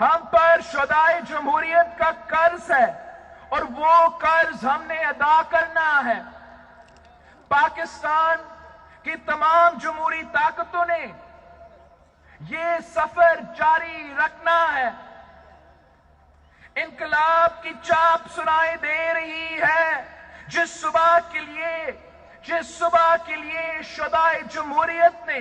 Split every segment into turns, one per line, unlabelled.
ہم پر شدائے جمہوریت کا قرض ہے اور وہ قرض ہم نے ادا کرنا ہے۔ پاکستان کی تمام جمہوری طاقتوں نے یہ سفر جاری رکھنا ہے۔ انقلاب کی چاپ سنائی دے رہی ہے۔ جس صبح کے لیے شدائے جمہوریت نے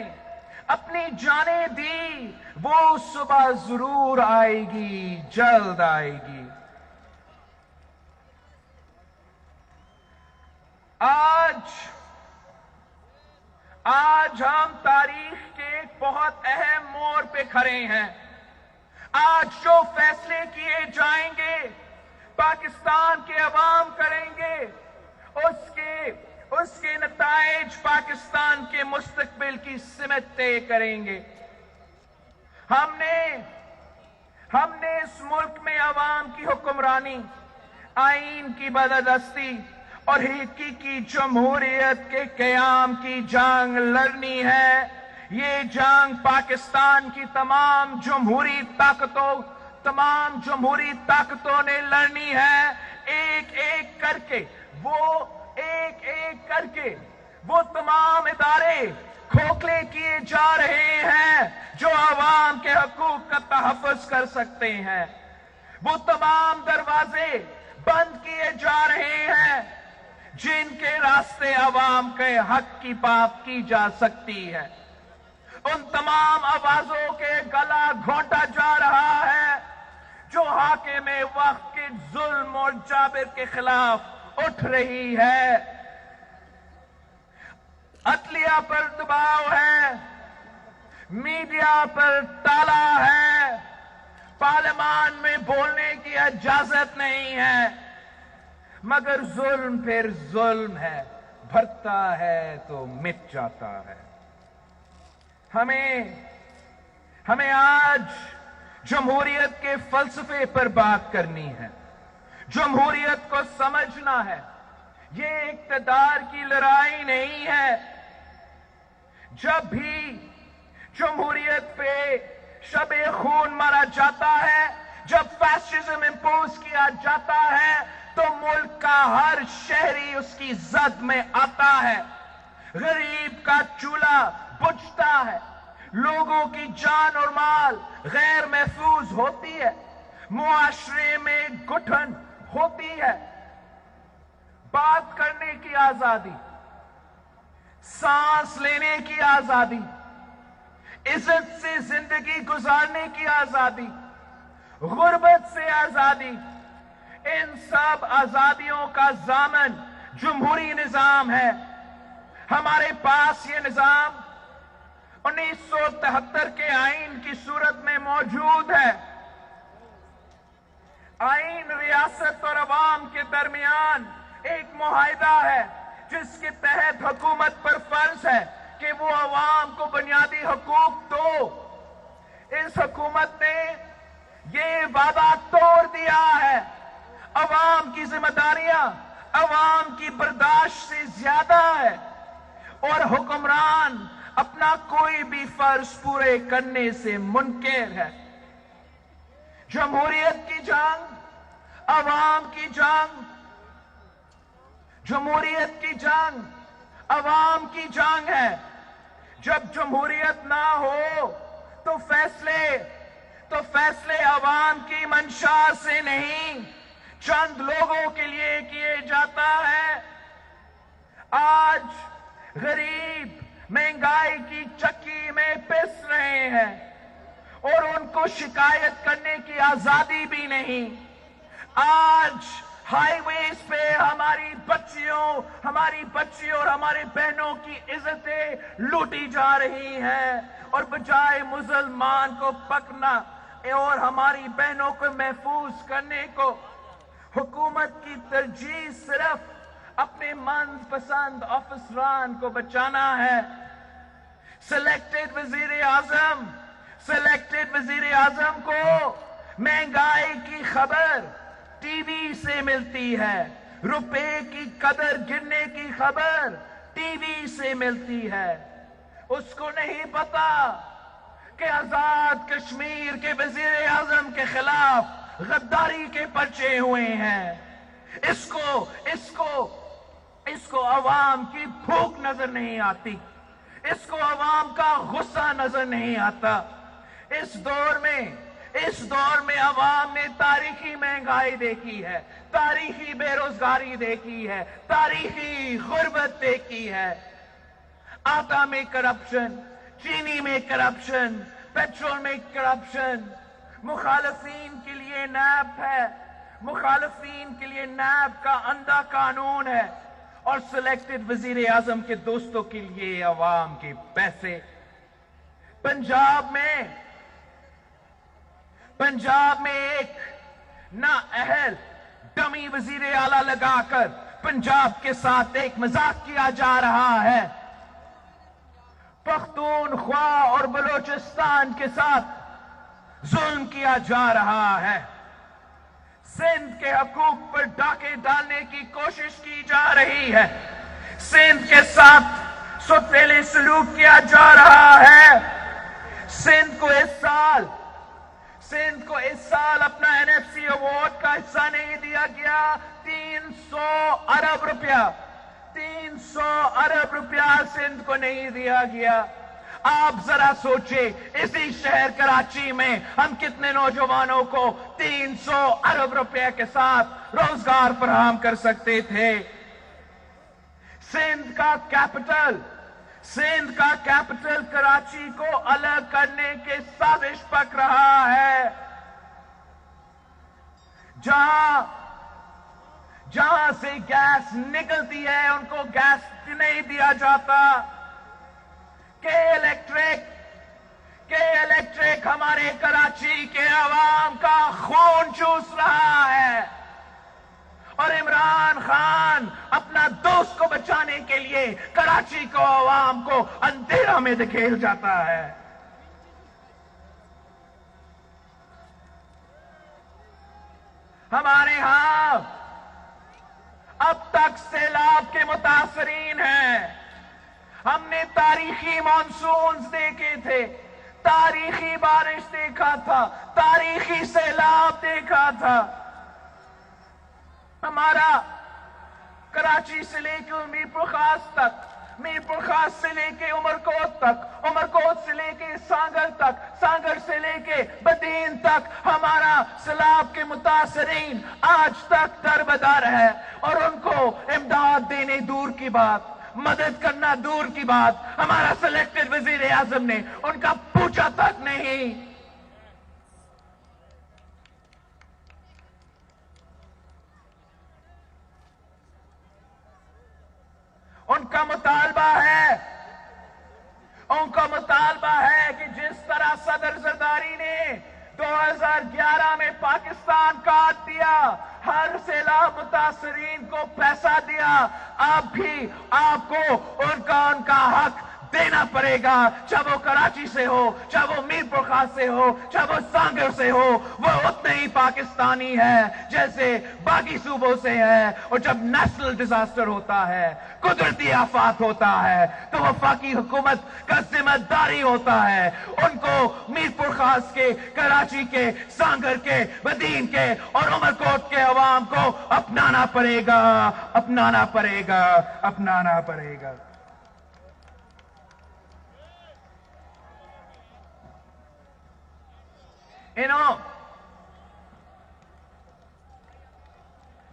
اپنی جانیں دی، وہ صبح ضرور آئے گی، جلد آئے گی۔ آج ہم تاریخ کے ایک بہت اہم موڑ پہ کھڑے ہیں۔ آج جو فیصلے کیے جائیں گے پاکستان کے عوام کریں گے، اس کے نتائج پاکستان کے مستقبل کی سمت طے کریں گے۔ ہم نے اس ملک میں عوام کی حکمرانی، آئین کی بالادستی اور حقیقی جمہوریت کے قیام کی جنگ لڑنی ہے۔ یہ جنگ پاکستان کی تمام جمہوری طاقتوں نے لڑنی ہے۔ ایک ایک کر کے وہ تمام ادارے کھوکھلے کیے جا رہے ہیں جو عوام کے حقوق کا تحفظ کر سکتے ہیں۔ وہ تمام دروازے بند کیے جا رہے ہیں جن کے راستے عوام کے حق کی بات کی جا سکتی ہے۔ ان تمام آوازوں کے گلا گھونٹا جا رہا ہے جو حاکم وقت کے ظلم اور جابر کے خلاف اٹھ رہی ہے۔ عدلیہ پر دباؤ ہے، میڈیا پر تالا ہے، پارلیمان میں بولنے کی اجازت نہیں ہے، مگر ظلم پھر ظلم ہے، بھرتا ہے تو مٹ جاتا ہے۔ ہمیں آج جمہوریت کے فلسفے پر بات کرنی ہے۔ جمہوریت کو سمجھنا ہے، یہ اقتدار کی لڑائی نہیں ہے۔ جب بھی جمہوریت پہ شب خون مارا جاتا ہے، جب فیشزم امپوز کیا جاتا ہے، تو ملک کا ہر شہری اس کی زد میں آتا ہے۔ غریب کا چولہا بجھتا ہے، لوگوں کی جان اور مال غیر محفوظ ہوتی ہے، معاشرے میں گٹھن ہوتی ہے۔ بات کرنے کی آزادی، سانس لینے کی آزادی، عزت سے زندگی گزارنے کی آزادی، غربت سے آزادی، ان سب آزادیوں کا ضامن جمہوری نظام ہے۔ ہمارے پاس یہ نظام 1973 کے آئین کی صورت میں موجود ہے۔ آئین ریاست اور عوام کے درمیان ایک معاہدہ ہے جس کے تحت حکومت پر فرض ہے کہ وہ عوام کو بنیادی حقوق دو۔ اس حکومت نے یہ وعدہ توڑ دیا ہے۔ عوام کی ذمہ داریاں عوام کی برداشت سے زیادہ ہے اور حکمران اپنا کوئی بھی فرض پورے کرنے سے منکر ہے۔ جمہوریت کی جنگ، عوام کی جنگ، جمہوریت کی جنگ عوام کی جنگ ہے۔ جب جمہوریت نہ ہو تو فیصلے عوام کی منشا سے نہیں، چند لوگوں کے لیے کیے جاتا ہے۔ آج غریب مہنگائی کی چکی میں پس رہے ہیں اور ان کو شکایت کرنے کی آزادی بھی نہیں۔ آج ہائی ویز پہ ہماری بچیوں اور ہمارے بہنوں کی عزتیں لوٹی جا رہی ہیں، اور بجائے مسلمان کو پکڑنا اور ہماری بہنوں کو محفوظ کرنے کو، حکومت کی ترجیح صرف اپنے من پسند افسران کو بچانا ہے۔ سلیکٹڈ وزیر اعظم کو مہنگائی کی خبر ٹی وی سے ملتی ہے، روپے کی قدر گرنے کی خبر ٹی وی سے ملتی ہے۔ اس کو نہیں پتا کہ آزاد کشمیر کے وزیر اعظم کے خلاف غداری کے پرچے ہوئے ہیں. اس کو عوام کی بھوک نظر نہیں آتی, اس کو عوام کا غصہ نظر نہیں آتا. اس دور میں عوام نے تاریخی مہنگائی دیکھی ہے, تاریخی بے روزگاری دیکھی ہے, تاریخی غربت دیکھی ہے. آٹا میں کرپشن, چینی میں کرپشن, پیٹرول میں کرپشن. مخالفین کے لیے نیب ہے, مخالفین کے لیے نیب کا اندھا قانون ہے, اور سلیکٹڈ وزیر اعظم کے دوستوں کے لیے عوام کے پیسے. پنجاب میں ایک نااہل ڈمی وزیر اعلیٰ لگا کر پنجاب کے ساتھ ایک مذاق کیا جا رہا ہے. پختونخوا اور بلوچستان کے ساتھ ظلم کیا جا رہا ہے. سندھ کے حقوق پر ڈاکے ڈالنے کی کوشش کی جا رہی ہے. سندھ کے ساتھ سوتیلے سلوک کیا جا رہا ہے. سندھ کو اس سال اپنا NFC ایوارڈ کا حصہ نہیں دیا گیا. 300 ارب روپیہ سندھ کو نہیں دیا گیا. آپ ذرا سوچیں, اسی شہر کراچی میں ہم کتنے نوجوانوں کو 300 ارب روپے کے ساتھ روزگار فراہم کر سکتے تھے. سندھ کا کیپٹل کراچی کو الگ کرنے کی سازش پک رہا ہے. جہاں سے گیس نکلتی ہے ان کو گیس نہیں دیا جاتا. کہ الیکٹرک ہمارے کراچی کے عوام کا خون چوس رہا ہے, اور عمران خان اپنا دوست کو بچانے کے لیے کراچی کو عوام کو اندھیرا میں دھکیل جاتا ہے. ہمارے ہاں اب تک سیلاب کے متاثرین ہیں. ہم نے تاریخی مانسونز دیکھے تھے, تاریخی بارش دیکھا تھا, تاریخی سیلاب دیکھا تھا. ہمارا کراچی سے لے کے میرپور خاص تک, میرپور خاص سے لے کے عمرکوٹ تک, عمرکوٹ سے لے کے سانگر تک, سانگر سے لے کے بدین تک ہمارا سیلاب کے متاثرین آج تک دربدر ہے. اور ان کو امداد دینے دور کی بات, مدد کرنا دور کی بات, ہمارا سلیکٹڈ وزیر اعظم نے ان کا پوچھا تک نہیں. ان کا مطالبہ ہے کہ جس طرح صدر زرداری نے 2011 میں پاکستان کاٹ دیا, ہر سیلاب متاثرین کو پیسہ دیا, اب بھی آپ کو ان کا حق دینا پڑے گا. چاہے وہ کراچی سے ہو, چاہے وہ میرپور خاص سے ہو, چاہے وہ سانگر سے ہو, وہ اتنے ہی پاکستانی ہے جیسے باقی صوبوں سے ہے. اور جب نیشنل ڈیزاسٹر ہوتا ہے, قدرتی آفات ہوتا ہے, تو وفاقی حکومت کا ذمہ داری ہوتا ہے ان کو میرپور خاص کے, کراچی کے, سانگر کے, بدین کے اور عمرکوٹ کے عوام کو اپنانا پڑے گا.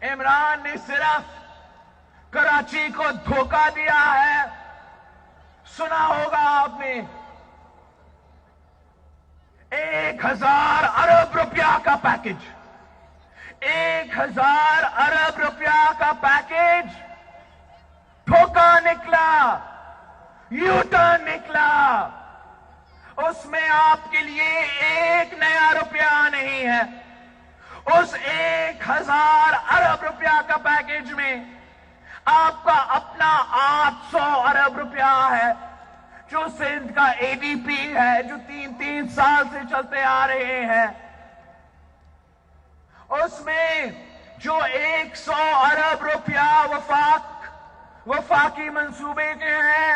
عمران نے صرف کراچی کو دھوکہ دیا ہے. سنا ہوگا آپ نے 1000 ارب روپیہ کا پیکج, 1000 ارب روپیہ کا پیکج دھوکہ نکلا, یو ٹرن نکلا. اس میں آپ کے لیے ایک نیا روپیہ نہیں ہے. اس 1000 ارب روپیہ کا پیکج میں آپ کا اپنا 800 ارب روپیہ ہے, جو سندھ کا ADP ہے, جو 3 سال سے چلتے آ رہے ہیں. اس میں جو 100 ارب روپیہ وفاقی منصوبے کے ہیں,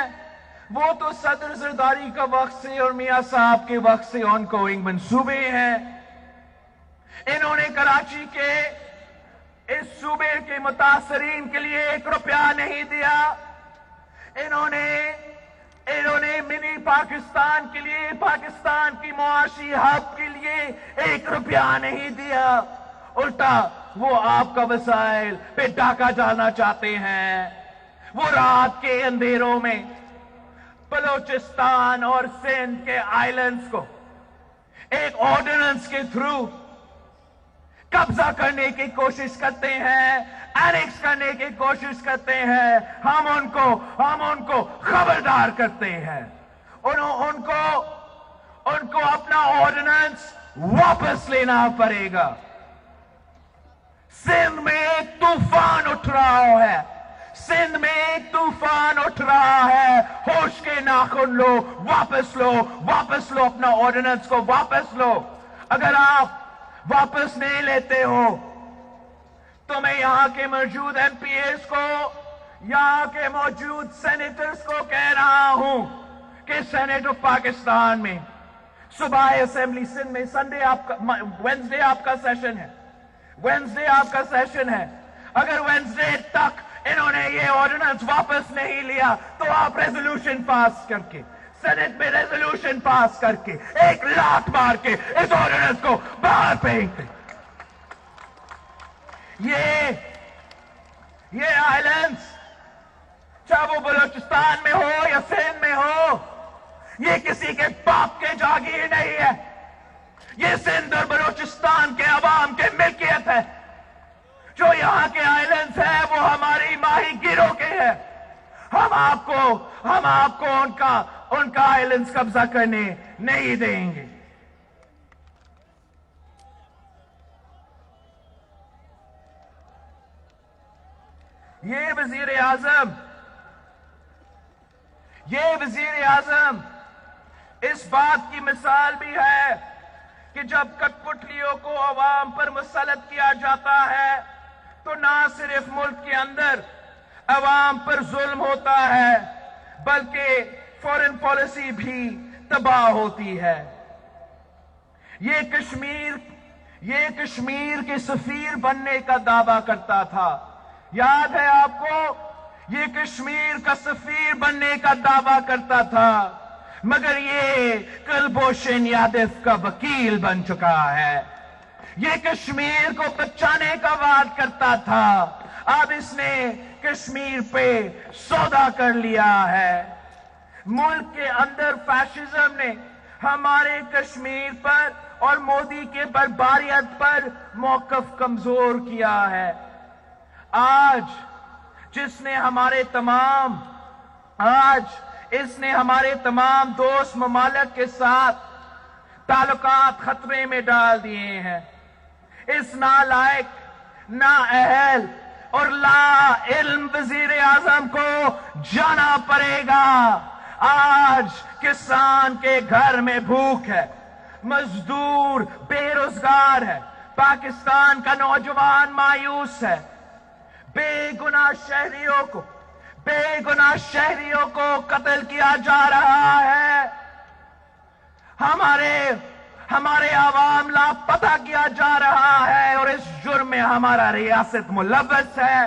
وہ تو صدر زرداری کا وقت سے اور میاں صاحب کے وقت سے آن گوئنگ منصوبے ہیں. انہوں نے کراچی کے اس صوبے کے متاثرین کے لیے 1 روپیہ نہیں دیا. انہوں نے منی پاکستان کے لیے، پاکستان کی معاشی ہب کے لیے 1 روپیہ نہیں دیا. الٹا وہ آپ کا وسائل پہ ڈاکہ ڈالنا چاہتے ہیں. وہ رات کے اندھیروں میں بلوچستان اور سندھ کے آئلینڈز کو ایک آرڈیننس کے تھرو قبضہ کرنے کی کوشش کرتے ہیں، اینیکس کرنے کی کوشش کرتے ہیں. ہم ان کو خبردار کرتے ہیں. ان کو اپنا آرڈیننس واپس لینا پڑے گا. سندھ میں ایک طوفان اٹھ رہا ہے. سندھ میں ایک طوفان اٹھ رہا ہے. ہوش کے ناخن لو، واپس لو اپنا آرڈیننس کو واپس لو. اگر آپ واپس نہیں لیتے ہو تو میں یہاں کے موجود ایم پی ایز کو، یہاں کے موجود سینیٹرز کو کہہ رہا ہوں کہ سینیٹ آف پاکستان میں صبح اسمبلی سندھ میں وینسڈے آپ کا سیشن ہے. اگر وینسڈے تک انہوں نے یہ آرڈیننس واپس نہیں لیا تو آپ ریزولوشن پاس کر کے، سینٹ میں ریزولوشن پاس کر کے 1 لات مار کے اس آرڈیننس کو باہر پھینک دیں. یہ آئلینڈز چاہے وہ بلوچستان میں ہو یا سندھ میں ہو، یہ کسی کے باپ کے جاگیر نہیں ہے. یہ سندھ اور بلوچستان کے عوام کے ملکیت ہے. جو یہاں کے آئلینڈز ہیں وہ ہماری ماہی گیروں کے ہیں. ہم آپ کو ان کا آئلینڈز قبضہ کرنے نہیں دیں گے. یہ وزیر اعظم اس بات کی مثال بھی ہے کہ جب کٹ پتلیوں کو عوام پر مسلط کیا جاتا ہے تو نہ صرف ملک کے اندر عوام پر ظلم ہوتا ہے بلکہ فورن پالیسی بھی تباہ ہوتی ہے. یہ کشمیر کے سفیر بننے کا دعویٰ کرتا تھا. یاد ہے آپ کو؟ یہ کشمیر کا سفیر بننے کا دعویٰ کرتا تھا، مگر یہ کلبھوشن یادو کا وکیل بن چکا ہے. یہ کشمیر کو بچانے کا وعدہ کرتا تھا، اب اس نے کشمیر پہ سودا کر لیا ہے. ملک کے اندر فیشزم نے ہمارے کشمیر پر اور مودی کے بربریت پر موقف کمزور کیا ہے. آج اس نے ہمارے تمام دوست ممالک کے ساتھ تعلقات خطرے میں ڈال دیے ہیں. اس نالائق، نااہل اور لا علم وزیر اعظم کو جانا پڑے گا. آج کسان کے گھر میں بھوک ہے، مزدور بے روزگار ہے، پاکستان کا نوجوان مایوس ہے. بے گناہ شہریوں کو قتل کیا جا رہا ہے. ہمارے عوام لاپتہ کیا جا رہا ہے اور اس جرم میں ہمارا ریاست ملوث ہے.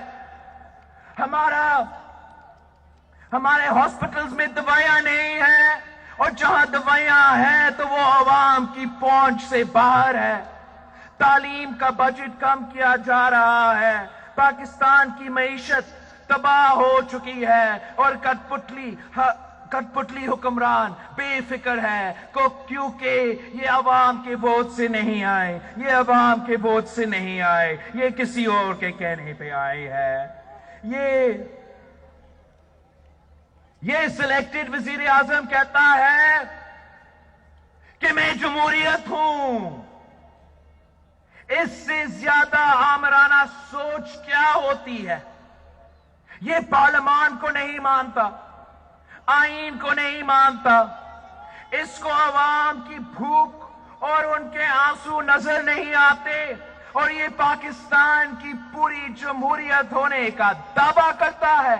ہمارے ہاسپٹلز میں دوائیاں نہیں ہیں، اور جہاں دوائیاں ہیں تو وہ عوام کی پہنچ سے باہر ہے. تعلیم کا بجٹ کم کیا جا رہا ہے. پاکستان کی معیشت تباہ ہو چکی ہے اور کٹ پتلی حکمران بے فکر ہے کیونکہ یہ عوام کے ووٹ سے نہیں آئے، یہ کسی اور کے کہنے پہ آئے ہے. یہ سلیکٹڈ وزیر اعظم کہتا ہے کہ میں جمہوریت ہوں. اس سے زیادہ آمرانہ سوچ کیا ہوتی ہے؟ یہ پارلیمان کو نہیں مانتا، آئین کو نہیں مانتا. اس کو عوام کی بھوک اور ان کے آنسو نظر نہیں آتے، اور یہ پاکستان کی پوری جمہوریت ہونے کا دعویٰ کرتا ہے.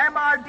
MRD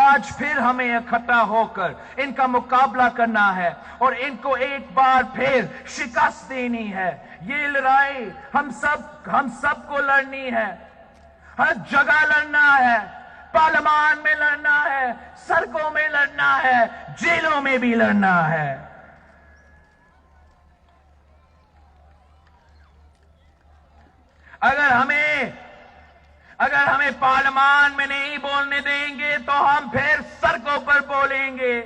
آج پھر ہمیں اکٹھا ہو کر ان کا مقابلہ کرنا ہے اور ان کو ایک بار پھر شکست دینی ہے. یہ لڑائی ہم سب کو لڑنی ہے. ہر جگہ لڑنا ہے. پارلیمان میں لڑنا ہے, سڑکوں میں لڑنا ہے, جیلوں میں بھی لڑنا ہے. اگر ہمیں پارلیمان میں نہیں بولنے دیں گے تو ہم پھر سڑکوں پر بولیں گے.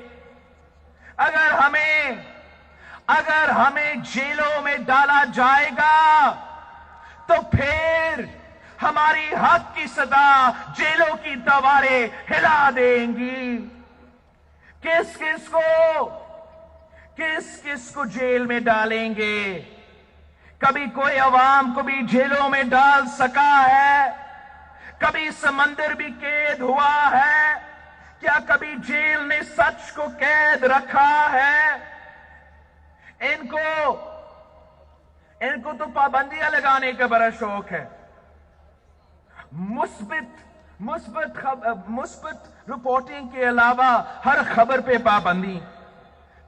اگر ہمیں جیلوں میں ڈالا جائے گا تو پھر ہماری حق کی صدا جیلوں کی دیواریں ہلا دیں گی. کس کس کو جیل میں ڈالیں گے؟ کبھی کوئی عوام کو بھی جیلوں میں ڈال سکا ہے؟ کبھی سمندر بھی قید ہوا ہے؟ کیا کبھی جیل نے سچ کو قید رکھا ہے؟ ان کو تو پابندیاں لگانے کا بڑا شوق ہے. مثبت رپورٹنگ کے علاوہ ہر خبر پہ پابندی,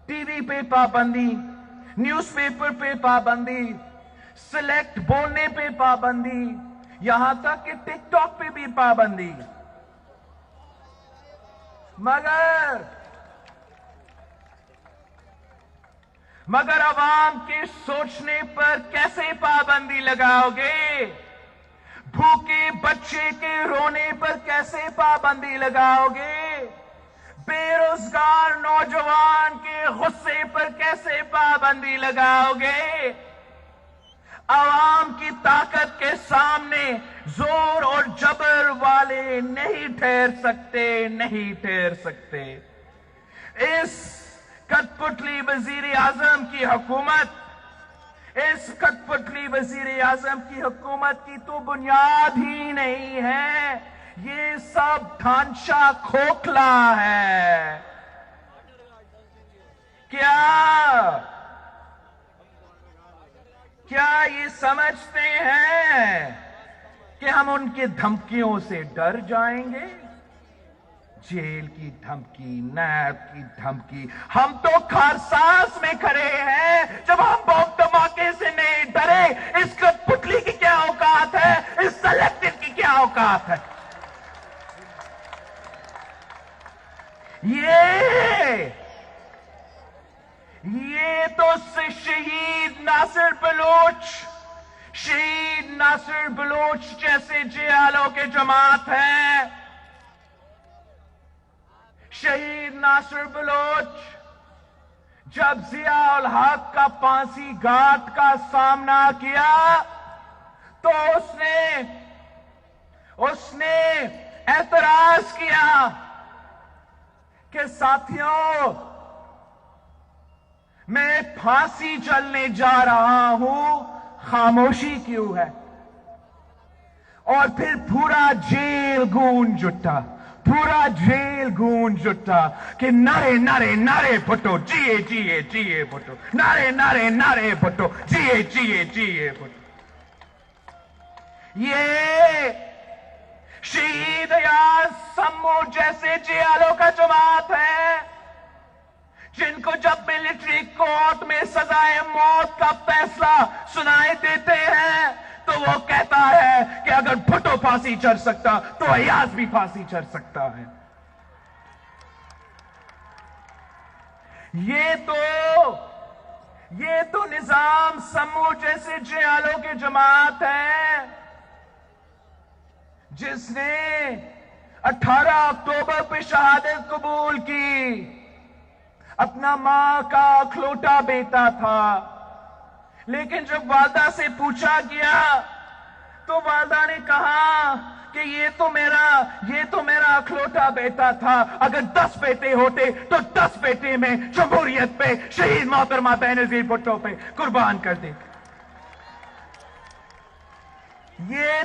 ٹی وی پہ پابندی, نیوز پیپر پہ پابندی, سلیکٹ بولنے پہ پابندی, یہاں تک کہ ٹک ٹاک پہ بھی پابندی. مگر عوام کے سوچنے پر کیسے پابندی لگاؤ گے؟ بھوکے بچے کے رونے پر کیسے پابندی لگاؤ گے؟ بے روزگار نوجوان کے غصے پر کیسے پابندی لگاؤ گے؟ عوام کی طاقت کے سامنے زور اور جبر والے نہیں ٹھہر سکتے. اس کٹ پتلی وزیر اعظم کی حکومت کی تو بنیاد ہی نہیں ہے. یہ سب ڈھانچہ کھوکھلا ہے. کیا یہ سمجھتے ہیں کہ ہم ان کی دھمکیوں سے ڈر جائیں گے؟ جیل کی دھمکی, نیب کی دھمکی. ہم تو کارساز میں کھڑے ہیں جب ہم بم دھماکے سے نہیں ڈرے. اس کٹ پتلی کی کیا اوقات ہے؟ اس سلیکٹڈ کی کیا اوقات ہے؟ یہ تو شہید ناصر بلوچ جیسے جیالوں کے جماعت ہے. شہید ناصر بلوچ جب ضیاء الحق کا پھانسی گھاٹ کا سامنا کیا تو اس نے اعتراض کیا کہ ساتھیوں, میں پھانسی چلنے جا رہا ہوں, خاموشی کیوں ہے؟ اور پھر پورا جیل گونج اٹھا کہ نعرے بھٹو, جیے بھٹو, نعرے بھٹو, جیے بھٹو. یہ شہید ایاز سمو جیسے جیالوں کا جماعت ہے جن کو جب ملٹری کورٹ میں سزائے موت کا فیصلہ سنائے دیتے ہیں تو وہ کہتا ہے کہ اگر بھٹو پھانسی چڑھ سکتا تو ایاز بھی پھانسی چڑھ سکتا ہے. یہ تو نظام سمو جیسے جیالوں کی جماعت ہے جس نے 18 اکتوبر پہ شہادت قبول کی. اپنا ماں کا اکلوٹا بیٹا تھا, لیکن جب والدہ سے پوچھا گیا تو والدہ نے کہا کہ یہ تو میرا اکلوٹا بیٹا تھا. اگر 10 بیٹے ہوتے تو 10 بیٹے میں جمہوریت پہ, شہید محترمہ بینظیر بھٹو پہ قربان کر دے. یہ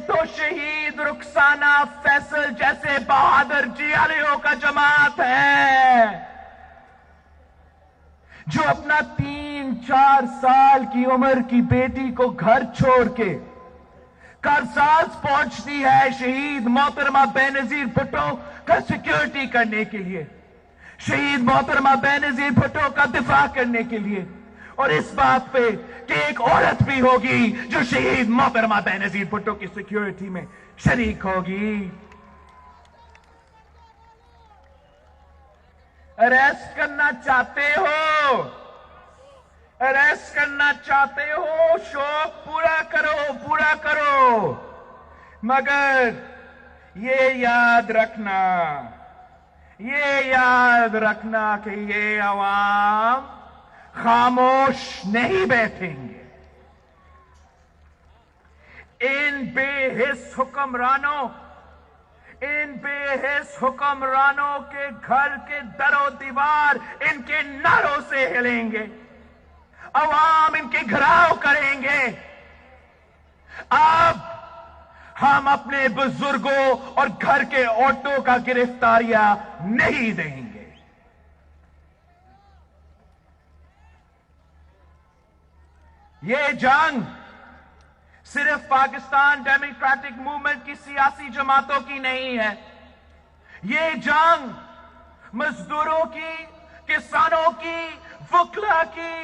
تو شہید رخسانہ فیصل جیسے بہادر جیالیوں کا جماعت ہے جو اپنا 3-4 سال کی عمر کی بیٹی کو گھر چھوڑ کے کارساز پہنچتی ہے شہید محترمہ بے نظیر بھٹو کا سیکیورٹی کرنے کے لیے، شہید محترمہ بے نظیر بھٹو کا دفاع کرنے کے لیے، اور اس بات پہ کہ ایک عورت بھی ہوگی جو شہید محترمہ بے نظیر بھٹو کی سیکیورٹی میں شریک ہوگی۔ اریسٹ کرنا چاہتے ہو، اریسٹ کرنا چاہتے ہو، شوق پورا کرو، پورا کرو، مگر یہ یاد رکھنا، یہ یاد رکھنا کہ یہ عوام خاموش نہیں بیٹھیں گے۔ ان بے حس حکمرانوں، ان بے حس حکمرانوں کے گھر کے در و دیوار ان کے نعروں سے ہلیں گے، عوام ان کے گھراؤ کریں گے۔ اب ہم اپنے بزرگوں اور گھر کے عورتوں کا گرفتاریاں نہیں دیں گے۔ یہ جنگ صرف پاکستان ڈیموکریٹک موومنٹ کی سیاسی جماعتوں کی نہیں ہے، یہ جنگ مزدوروں کی، کسانوں کی، وکلا کی،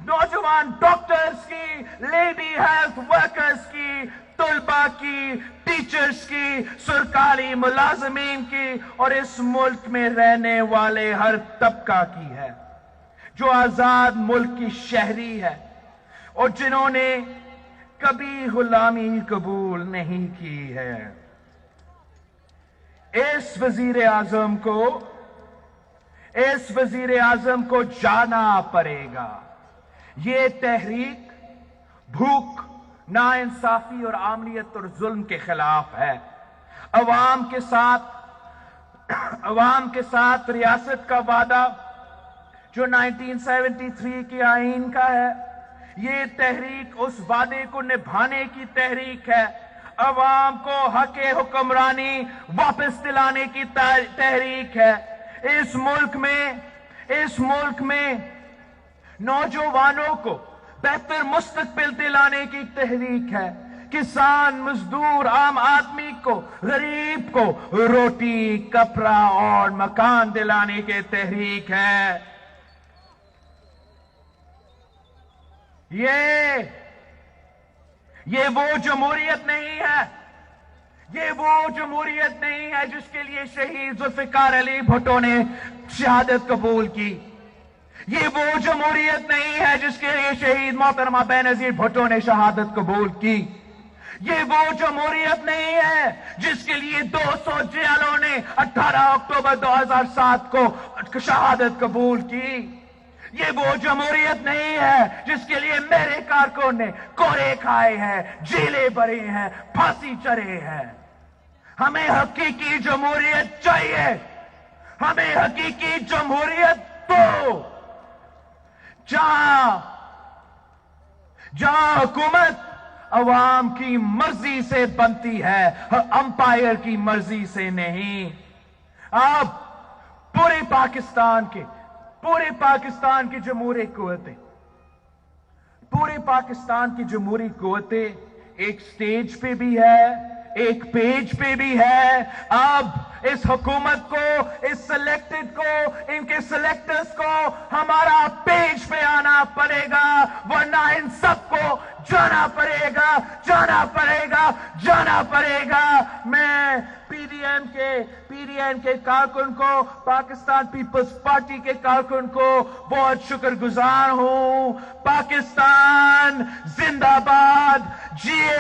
نوجوان ڈاکٹرز کی، لیڈی ہیلتھ ورکرز کی، طلباء کی، ٹیچرز کی، سرکاری ملازمین کی، اور اس ملک میں رہنے والے ہر طبقہ کی ہے جو آزاد ملک کی شہری ہے اور جنہوں نے کبھی غلامی قبول نہیں کی ہے۔ اس وزیر اعظم کو جانا پڑے گا۔ یہ تحریک بھوک، ناانصافی اور عاملیت اور ظلم کے خلاف ہے۔ عوام کے ساتھ ریاست کا وعدہ جو 1973 کے آئین کا ہے، یہ تحریک اس وعدے کو نبھانے کی تحریک ہے، عوام کو حق حکمرانی واپس دلانے کی تحریک ہے۔ اس ملک میں نوجوانوں کو بہتر مستقبل دلانے کی تحریک ہے، کسان، مزدور، عام آدمی کو، غریب کو روٹی، کپڑا اور مکان دلانے کی تحریک ہے۔ یہ وہ جمہوریت نہیں ہے، یہ وہ جمہوریت نہیں ہے جس کے لیے شہید ذوالفقار علی بھٹو نے شہادت قبول کی، یہ وہ جمہوریت نہیں ہے جس کے لیے شہید محترمہ بے نظیر بھٹو نے شہادت قبول کی، یہ وہ جمہوریت نہیں ہے جس کے لیے 200 جیلوں نے 18 اکتوبر 2007 کو شہادت قبول کی، یہ وہ جمہوریت نہیں ہے جس کے لیے میرے کارکن نے کوڑے کھائے ہیں، جیلیں بھری ہیں، پھانسی چڑھے ہیں۔ ہمیں حقیقی جمہوریت چاہیے، ہمیں حقیقی جمہوریت دو، جہاں حکومت عوام کی مرضی سے بنتی ہے، امپائر کی مرضی سے نہیں۔ اب پورے پاکستان کی جمہوری قوتیں ایک سٹیج پہ بھی ہے، ایک پیج پہ بھی ہے۔ اب اس حکومت کو، اس سلیکٹڈ کو، ان کے سلیکٹرز کو ہمارا پیج پہ آنا پڑے گا، ورنہ ان سب کو جانا پڑے گا، جانا پڑے گا، جانا پڑے گا۔ میں پی ڈی ایم کے کارکن کو، پاکستان پیپلز پارٹی کے کارکن کو بہت شکر گزار ہوں۔ پاکستان زندہ باد، جیے